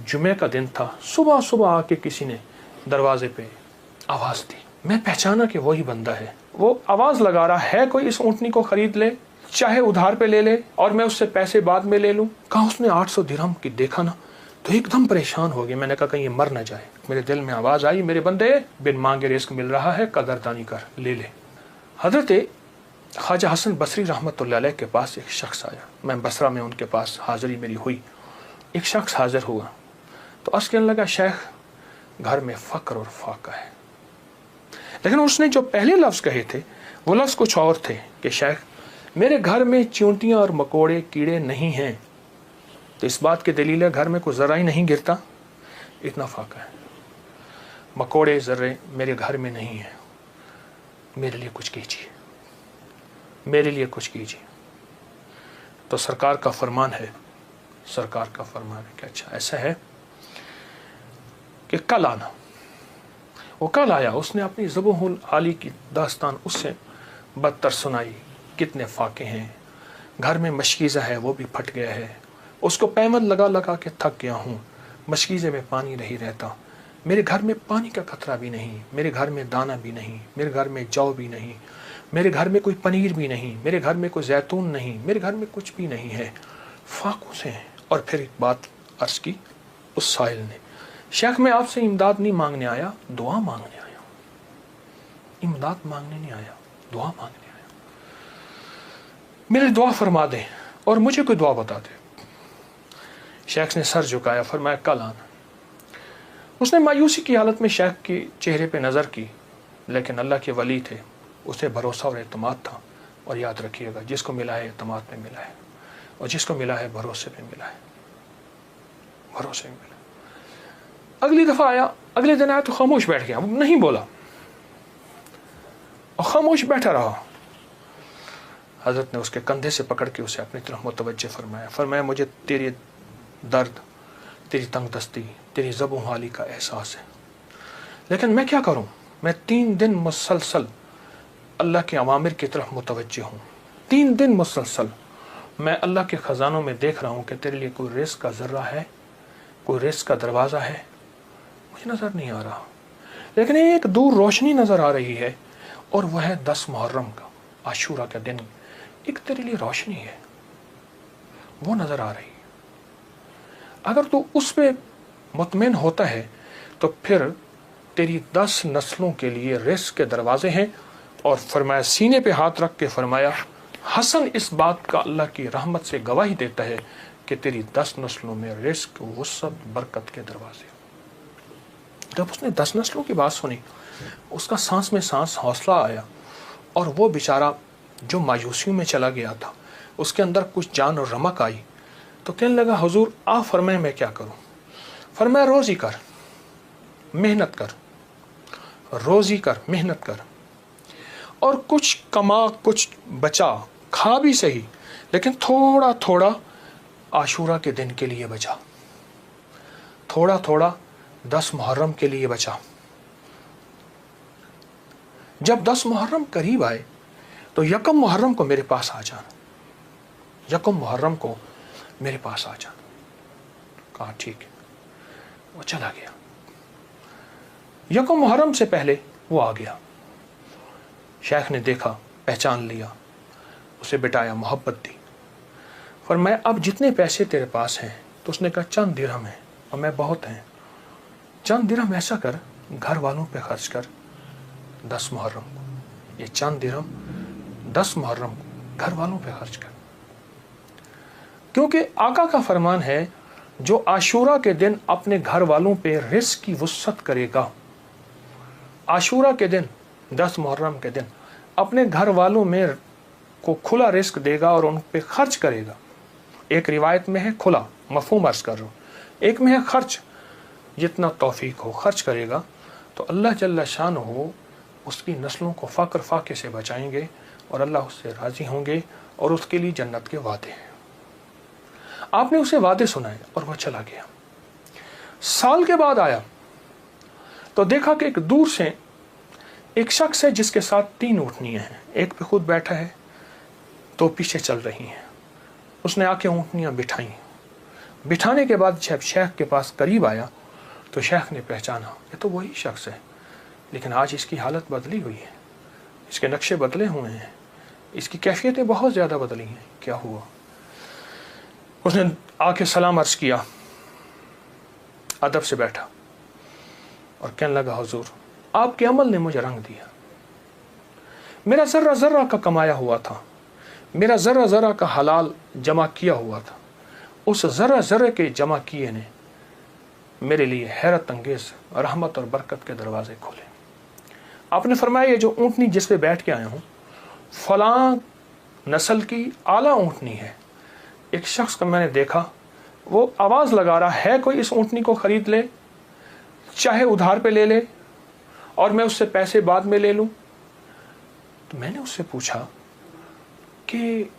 जुमे का दिन था, सुबह सुबह आके किसी ने दरवाजे पे आवाज़ दी। मैं पहचाना कि वही बंदा है। वो आवाज़ लगा रहा है कोई इस ऊँटनी को खरीद ले, चाहे उधार पे ले ले और मैं उससे पैसे बाद में ले लूँ। कहा उसने 800 दिरहम की। देखा ना तो एकदम परेशान हो गया। मैंने कहा कहीं ये मर ना जाए। मेरे दिल में आवाज़ आई, मेरे बंदे, बिन मांगे रिस्क मिल रहा है, कदरदानी कर, ले ले। हजरत ख्वाजा हसन बसरी रहमतुल्लाह अलैह के पास एक शख्स आया। मैं बसरा में उनके पास हाज़िरी मेरी हुई। एक शख्स हाजिर हुआ तो अर्ज़ कहने लगा, शेख घर में फ़क्र और फाका है। लेकिन उसने जो पहले लफ्ज़ कहे थे वो लफ्ज़ कुछ और थे कि शेख मेरे घर में चींटियाँ और मकोड़े कीड़े नहीं हैं। तो इस बात की दलील है घर में कोई ज़रा ही नहीं गिरता, इतना फाका है। मकोड़े ज़र्रे मेरे घर में नहीं हैं, मेरे लिए कुछ कीजिए, मेरे लिए कुछ कीजिए। तो सरकार का फरमान है, सरकार का फरमान है कि अच्छा ऐसा है कि कल आना। वो कल आया। उसने अपनी ज़बूहुल आली की दास्तान उससे बदतर सुनाई। कितने फाके हैं, घर में मशकीज़ा है वो भी फट गया है, उसको पैमल लगा लगा के थक गया हूँ, मशकीज़े में पानी नहीं रहता, मेरे घर में पानी का खतरा भी नहीं, मेरे घर में दाना भी नहीं, मेरे घर में जौ भी नहीं, मेरे घर में कोई पनीर भी नहीं, मेरे घर में कोई जैतून नहीं, मेरे घर में कुछ भी नहीं है, फाकों से हैं। और फिर एक बात अर्ज़ की उस साहिल ने, शेख मैं आपसे इमदाद नहीं मांगने आया, दुआ मांगने आया। इमदाद मांगने नहीं आया, दुआ मांगने आया। मेरी दुआ फरमा दें और मुझे कोई दुआ बता दे। शेख ने सर झुकाया, फरमाया कल आना। उसने मायूसी की हालत में शेख के चेहरे पे नज़र की, लेकिन अल्लाह के वली थे, उसे भरोसा और एतमाद था। और याद रखिएगा, जिसको मिला है एतमाद में मिला है, और जिसको मिला है भरोसे पे मिला है, भरोसे में मिला। अगली दफ़ा आया, अगले दिन आया तो खामोश बैठ गया, नहीं बोला और खामोश बैठा रहा। हज़रत ने उसके कंधे से पकड़ के उसे अपनी तरफ मुतवज्जे फरमाया। फरमाया मुझे तेरे दर्द, तेरी तंगदस्ती, तेरी ज़बो हाली का एहसास है, लेकिन मैं क्या करूं? मैं 3 दिन मुसलसल अल्लाह के अवामिर की तरफ मुतवज्जे हूँ। 3 दिन मुसलसल मैं अल्लाह के ख़जानों में देख रहा हूँ कि तेरे लिए कोई रिस्क का ज़र्रा है, कोई रिस्क का दरवाज़ा है, मुझे नज़र नहीं आ रहा। लेकिन एक दूर रोशनी नज़र आ रही है और वह है 10 मुहर्रम का, आशूरा का दिन। एक तेरे लिए रोशनी है, वो नज़र आ रही है। अगर तू उस पर मुतमिन होता है तो फिर तेरी 10 नस्लों के लिए रिस्क के दरवाजे हैं। और फरमाया, सीने पे हाथ रख के फरमाया, हसन इस बात का अल्लाह की रहमत से गवाही देता है कि तेरी 10 नस्लों में रिस्क, वसअत, बरकत के दरवाजे। जब उसने 10 नस्लों की बात सुनी, उसका सांस में सांस हौसला आया और वो बेचारा जो मायूसियों में चला गया था, उसके अंदर कुछ जान और रमक आई। तो कहने लगा, हुजूर आप फरमाए मैं क्या करूं? फरमाया, रोज़ी कर, मेहनत कर, रोज़ी कर, मेहनत कर, और कुछ कमा, कुछ बचा, खा भी सही, लेकिन थोड़ा थोड़ा आशूरा के दिन के लिए बचा, थोड़ा थोड़ा 10 मुहर्रम के लिए बचा। जब 10 मुहर्रम करीब आए तो यकम मुहर्रम को मेरे पास आ जाना, यकम मुहर्रम को मेरे पास आ जाना। कहा ठीक है। वो चला गया। यकम मुहर्रम से पहले वो आ गया। शेख ने देखा, पहचान लिया, उसे बिठाया, मोहब्बत दी। फरमाया, अब जितने पैसे तेरे पास हैं? तो उसने कहा, चंद दिरहम है। और मैं, बहुत हैं। चंद दिरहम ऐसा कर, घर वालों पे खर्च कर 10 मुहर्रम को। ये चंद दिरहम 10 मुहर्रम को घर वालों पे खर्च कर, क्योंकि आका का फरमान है, जो आशूरा के दिन अपने घर वालों पे रिस्क की वसअत करेगा, आशूरा के दिन, 10 मुहर्रम के दिन अपने घर वालों में को खुला रिस्क देगा और उन पे खर्च करेगा। एक रिवायत में है खुला, मफहूम अर्ज कर रहा हूँ, एक में है खर्च, जितना तौफीक हो खर्च करेगा, तो अल्लाह जल्ला शान हो उसकी नस्लों को फ़क्र फाके से बचाएंगे और अल्लाह उससे राज़ी होंगे और उसके लिए जन्नत के वादे हैं। आपने उसे वादे सुनाए और वह चला गया। साल के बाद आया तो देखा कि एक दूर से एक शख्स है जिसके साथ 3 ऊँटनियाँ हैं, एक पे खुद बैठा है, 2 पीछे चल रही हैं। उसने आके ऊँटनियाँ बिठाई बिठाने के बाद जब शेख के पास करीब आया तो शेख ने पहचाना ये तो वही शख्स है, लेकिन आज इसकी हालत बदली हुई है, इसके नक्शे बदले हुए हैं, इसकी कैफियतें बहुत ज़्यादा बदली हैं। क्या हुआ? उसने आके सलाम अर्ज़ किया, अदब से बैठा और कहने लगा, हुजूर आपके अमल ने मुझे रंग दिया। मेरा ज़र्रा ज़र्रा का कमाया हुआ था, मेरा ज़र्रा ज़र्रा का हलाल जमा किया हुआ था, उस ज़र्रा ज़र्रे के जमा किए ने मेरे लिए हैरत अंगेज़ रहमत और बरकत के दरवाज़े खोले। आपने फरमाया ये जो ऊँटनी जिस पे बैठ के आया हूँ फलां नस्ल की आला ऊँटनी है। एक शख्स को मैंने देखा, वो आवाज़ लगा रहा है कोई इस ऊँटनी को ख़रीद ले, चाहे उधार पे ले ले और मैं उससे पैसे बाद में ले लूँ। तो मैंने उससे पूछा कि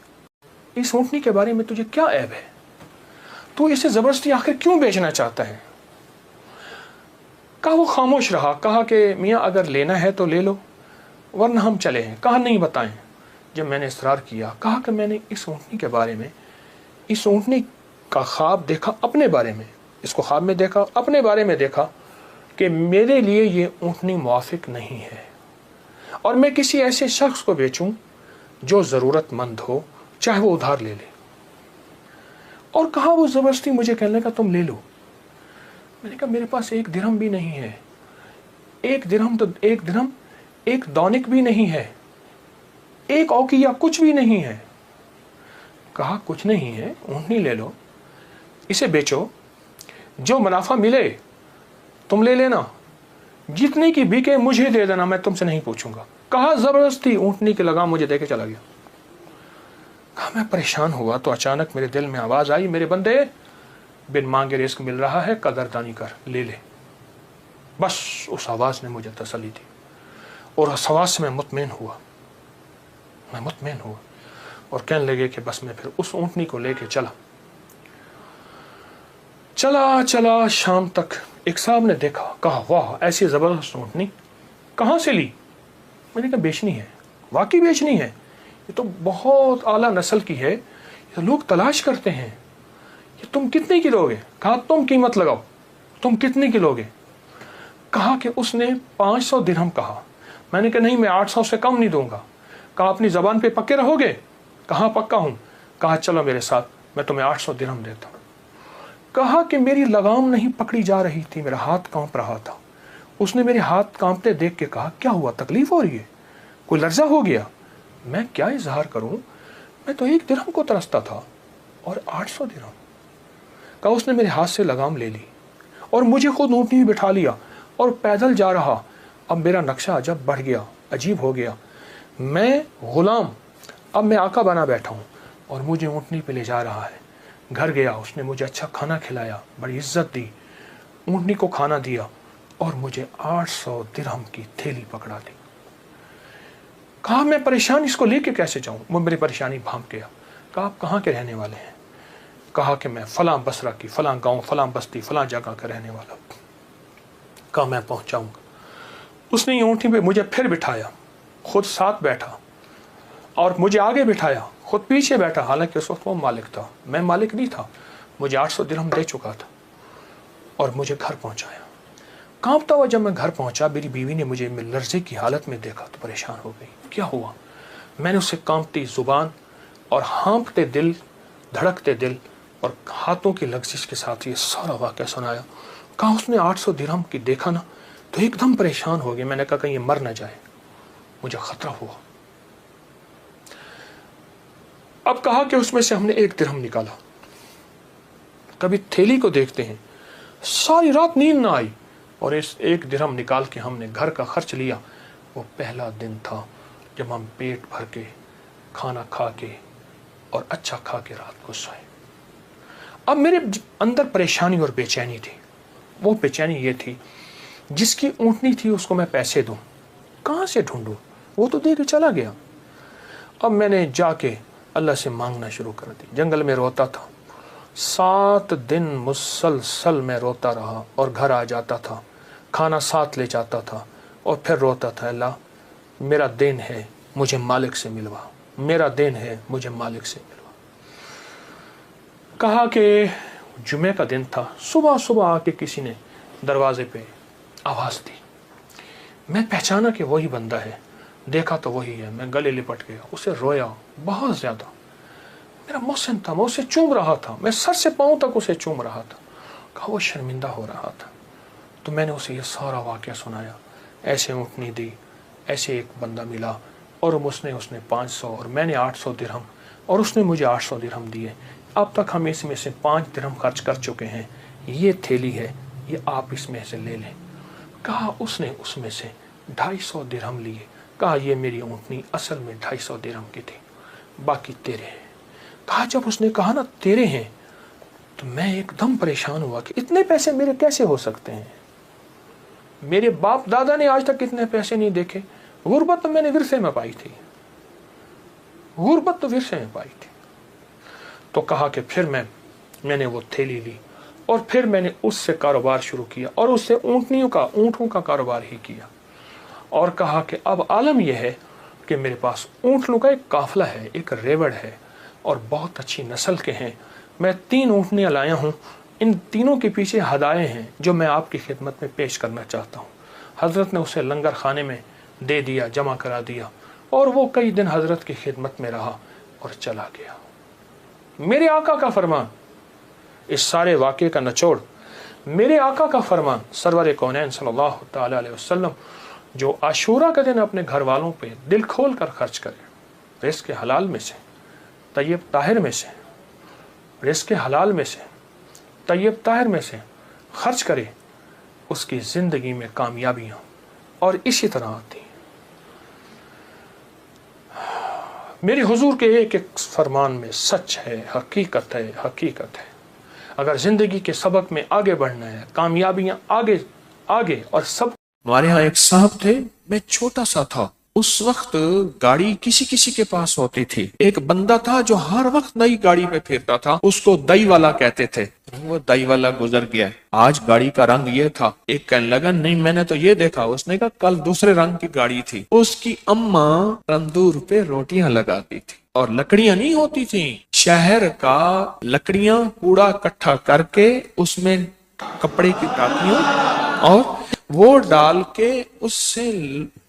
इस ऊँटनी के बारे में तुझे क्या ऐब है, तू इसे ज़बरदस्ती आखिर क्यों बेचना चाहता है? कहा वो खामोश रहा। कहा कि मियाँ अगर लेना है तो ले लो वरना हम चले हैं। कहा नहीं बताएं। जब मैंने इसरार किया, कहा कि मैंने इस ऊँटनी के बारे में, इस ऊँटनी का ख्वाब देखा अपने बारे में, इसको ख्वाब में देखा, अपने बारे में देखा कि मेरे लिए ये ऊँटनी मुआफिक नहीं है और मैं किसी ऐसे शख्स को बेचूं जो ज़रूरतमंद हो, चाहे वो उधार ले ले। और कहा वो ज़बरदस्ती मुझे कहने लगा तुम ले लो। मैंने कहा मेरे पास एक दिरहम भी नहीं है, एक दिरहम एक दौनिक भी नहीं है, एक औकिया कुछ भी नहीं है। कहा कुछ नहीं है, ऊँटनी ले लो, इसे बेचो, जो मुनाफा मिले तुम ले लेना, जितने की बिके मुझे दे देना, मैं तुमसे नहीं पूछूंगा। कहा ज़बरदस्ती ऊँटनी के लगाम मुझे देके चला गया। कहा मैं परेशान हुआ तो अचानक मेरे दिल में आवाज़ आई, मेरे बंदे बिन मांगे रिस्क मिल रहा है, कदरदानी कर, ले ले। बस उस आवाज़ ने मुझे तसल्ली दी और उस आवाज़ से मैं मुतमईन हुआ और कहने लगे कि बस मैं फिर उस ऊँटनी को लेके चला शाम तक। एक साहब ने देखा, कहा वाह ऐसी ज़बरदस्त ऊँटनी कहाँ से ली? मैंने कहा बेचनी है, वाकई बेचनी है, ये तो बहुत आला नस्ल की है, ये लोग तलाश करते हैं, ये तुम कितने की लोगे? कहा तुम कीमत लगाओ, तुम कितने की लोगे? कहा कि उसने 500 दिरहम कहा। मैंने कहा नहीं, मैं 800 से कम नहीं दूंगा। कहा अपनी ज़बान पे पक्के रहोगे? कहा पक्का हूँ। कहा चलो मेरे साथ, मैं तुम्हें 800 दिरहम देता हूँ। कहा कि मेरी लगाम नहीं पकड़ी जा रही थी, मेरा हाथ कांप रहा था। उसने मेरे हाथ कांपते देख के कहा क्या हुआ, तकलीफ हो रही है, कोई लर्जा हो गया? मैं क्या इजहार करूं, मैं तो 1 दिरहम को तरसता था और 800 दिरहम। कहा उसने मेरे हाथ से लगाम ले ली और मुझे खुद ऊँटनी में बिठा लिया और पैदल जा रहा। अब मेरा नक्शा अजब बढ़ गया, अजीब हो गया। मैं गुलाम, अब मैं आका बना बैठा हूँ और मुझे ऊँटनी पे ले जा रहा है। घर गया, उसने मुझे अच्छा खाना खिलाया, बड़ी इज्जत दी, ऊँटनी को खाना दिया और मुझे 800 दिरहम की थैली पकड़ा दी। कहा मैं परेशान, इसको लेके कैसे जाऊं? वो मेरी परेशानी भांप गया। कहा आप कहाँ के रहने वाले हैं? कहा कि मैं फलां बसरा की, फलां गांव, फलां बस्ती, फलां जगह का रहने वाला। कहा मैं पहुंचाऊंगा। उसने ऊँटनी पे मुझे फिर बिठाया, खुद साथ बैठा और मुझे आगे बिठाया, खुद पीछे बैठा। हालांकि उस वक्त वो मालिक था, मैं मालिक नहीं था। मुझे 800 दिरहम दे चुका था और मुझे घर पहुंचाया। कांपता हुआ जब मैं घर पहुंचा, मेरी बीवी ने मुझे लर्जे की हालत में देखा तो परेशान हो गई। क्या हुआ? मैंने उससे कांपती जुबान और हाँफते दिल, धड़कते दिल और हाथों की लग्जिश के साथ ये सारा वाक़या सुनाया। कहा उसने 800 दिरहम की देखा ना तो एकदम परेशान हो गए। मैंने कहा कहीं ये मर ना जाए, मुझे खतरा हुआ। अब कहा कि उसमें से हमने 1 दिरहम निकाला। कभी थैली को देखते हैं, सारी रात नींद ना आई और इस 1 दिरहम निकाल के हमने घर का खर्च लिया। वो पहला दिन था जब हम पेट भर के खाना खा के और अच्छा खा के रात को सोए। अब मेरे अंदर परेशानी और बेचैनी थी। वो बेचैनी ये थी, जिसकी ऊँटनी थी उसको मैं पैसे दूं, कहाँ से ढूंढूं? वो तो दे के चला गया। अब मैंने जाके अल्लाह से मांगना शुरू कर दी। जंगल में रोता था, 7 दिन मुसलसल मैं रोता रहा और घर आ जाता था, खाना साथ ले जाता था और फिर रोता था, अल्लाह मेरा दिन है, मुझे मालिक से मिलवा, मेरा दिन है, मुझे मालिक से मिलवा। कहा कि जुमे का दिन था, सुबह सुबह आके किसी ने दरवाजे पे आवाज़ दी। मैं पहचाना कि वही बंदा है, देखा तो वही है। मैं गले लिपट गया, उसे रोया बहुत ज़्यादा। मेरा मोहसिन था, मैं उसे चूम रहा था, मैं सर से पाँव तक उसे चूम रहा था। कहा वो शर्मिंदा हो रहा था। तो मैंने उसे ये सारा वाक़या सुनाया, ऐसे ऊँटनी दी, ऐसे एक बंदा मिला और उसने 500 और मैंने 800 दिरहम और उसने मुझे 800 दिरहम दिए। अब तक हम इसमें से 5 दिरहम खर्च कर चुके हैं। ये थैली है, ये आप इसमें से ले लें। कहा उसने उसमें से 250 दिरहम लिए। कहा ये मेरी ऊँटनी असल में 250 दिरहम की थी, बाकी तेरे हैं। कहा जब उसने कहा ना तेरे हैं, तो मैं एकदम परेशान हुआ कि इतने पैसे मेरे कैसे हो सकते हैं। मेरे बाप दादा ने आज तक इतने पैसे नहीं देखे। गुर्बत तो मैंने विरसे में पाई थी, गुर्बत तो विरसे में पाई थी। तो कहा कि फिर मैंने वो थैली ली और फिर मैंने उससे कारोबार शुरू किया और उससे ऊँटों का कारोबार ही किया। और कहा कि अब आलम यह है कि मेरे पास ऊँटों का एक काफिला है, एक रेवड़ है और बहुत अच्छी नस्ल के हैं। मैं 3 ऊँटनियाँ लाया हूँ, इन तीनों के पीछे हदाये हैं जो मैं आपकी खिदमत में पेश करना चाहता हूँ। हज़रत ने उसे लंगर खाने में दे दिया, जमा करा दिया और वो कई दिन हज़रत की खिदमत में रहा और चला गया। मेरे आका का फरमान, इस सारे वाक़े का निचोड़ मेरे आका का फरमान सरवर कौनैन सल्लल्लाहु तआला अलैहि वसल्लम, जो आशूरा के दिन अपने घर वालों पे दिल खोल कर खर्च करे, रिज़्क़ हलाल में से, तय्यब ताहिर में से, रिज़्क़ हलाल में से, तय्यब ताहिर में से खर्च करे, उसकी ज़िंदगी में कामयाबियाँ और इसी तरह आती हैं। मेरे हुजूर के एक एक फरमान में सच है, हकीकत है, हकीकत है। अगर ज़िंदगी के सबक में आगे बढ़ना है, कामयाबियाँ आगे आगे और सब। हमारे यहाँ एक साहब थे, मैं छोटा सा था उस वक्त, गाड़ी किसी किसी के पास होती थी। एक बंदा था जो हर वक्त नई गाड़ी पे फिरता था, उसको दई वाला कहते थे। वो दई वाला गुजर गया, आज गाड़ी का रंग ये था। एक कहने लगा नहीं मैंने तो ये देखा। उसने कहा कल दूसरे रंग की गाड़ी थी। उसकी अम्मा तंदूर पे रोटियां लगाती थी और लकड़ियां नहीं होती थी, शहर का लकड़ियां कूड़ा इकट्ठा करके उसमें कपड़े की टाकियां और वो डाल के उससे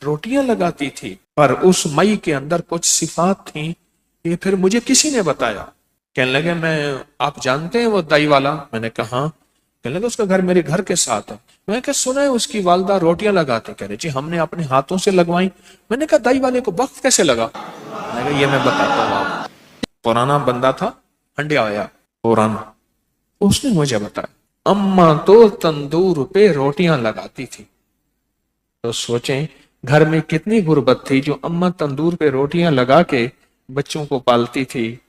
रोटियां लगाती थी। पर उस मई के अंदर कुछ सिफात थी, ये फिर मुझे किसी ने बताया। कहने लगे मैं, आप जानते हैं वो दाई वाला? मैंने कहा हाँ। कहने लगे उसका घर मेरे घर के साथ है। मैं क्या सुना है उसकी वालदा रोटियां लगाती। कह रहे जी हमने अपने हाथों से लगवाई। मैंने कहा दाई वाले को वक्त कैसे लगा? मैंने कहा ये मैं बताता हूँ आप। पुराना बंदा था, हंडिया आया पुराना, उसने मुझे बताया अम्मा तो तंदूर पे रोटियां लगाती थी। तो सोचें घर में कितनी गुर्बत थी, जो अम्मा तंदूर पे रोटियां लगा के बच्चों को पालती थी,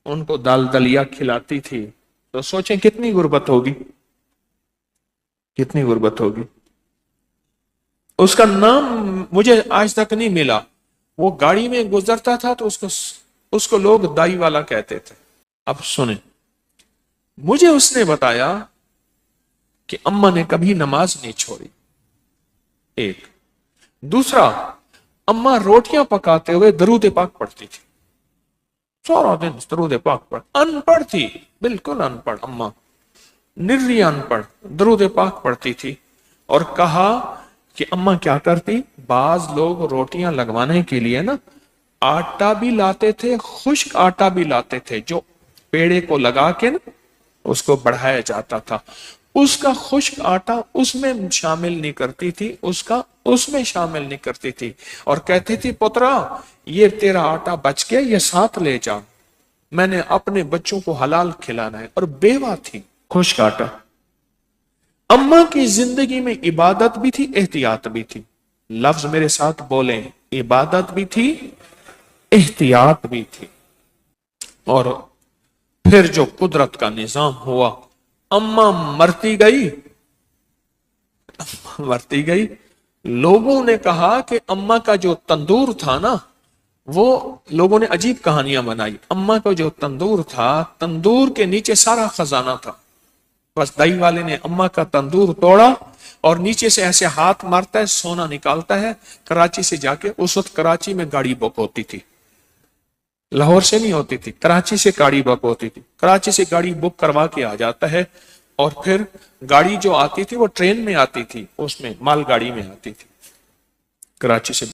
उनको दाल दलिया खिलाती थी। तो सोचें कितनी गुर्बत होगी, कितनी गुर्बत होगी। उसका नाम मुझे आज तक नहीं मिला। वो गाड़ी में गुजरता था तो उसको लोग दाई वाला कहते थे। अब सुने, मुझे उसने बताया कि अम्मा ने कभी नमाज नहीं छोड़ी। एक दूसरा, अम्मा रोटियां पकाते हुए दरूद पाक पढ़ती थी, सारा दिन दरूद पाक पढ़। अनपढ़ थी, बिल्कुल अनपढ़ अम्मा, निर्री अनपढ़, दरूद पाक पढ़ती थी। और कहा कि अम्मा क्या करती, बाज लोग रोटियां लगवाने के लिए ना आटा भी लाते थे, खुश्क आटा भी लाते थे, जो पेड़े को लगा के ना उसको बढ़ाया जाता था। उसका खुश्क आटा उसमें शामिल नहीं करती थी, उसमें शामिल नहीं करती थी। और कहती थी पुत्रा ये तेरा आटा बच गया, ये साथ ले जा, मैंने अपने बच्चों को हलाल खिलाना है। और बेवा थी, खुश्क आटा। अम्मा की जिंदगी में इबादत भी थी, एहतियात भी थी। लफ्ज मेरे साथ बोले, इबादत भी थी, एहतियात भी थी। और फिर जो कुदरत का निजाम हुआ, अम्मा मरती गई। लोगों ने कहा कि अम्मा का जो तंदूर था ना, वो लोगों ने अजीब कहानियां बनाई। अम्मा का जो तंदूर था, तंदूर के नीचे सारा खजाना था। बस दही वाले ने अम्मा का तंदूर तोड़ा और नीचे से ऐसे हाथ मारता है, सोना निकालता है। कराची से जाके, उस वक्त कराची में गाड़ी बुक होती थी, لاہور سے نہیں ہوتی تھی، کراچی سے گاڑی بک ہوتی تھی، کراچی سے گاڑی بک کروا کے آ جاتا ہے، اور پھر گاڑی جو آتی تھی وہ ٹرین میں آتی تھی، اس میں مال گاڑی میں آتی تھی کراچی سے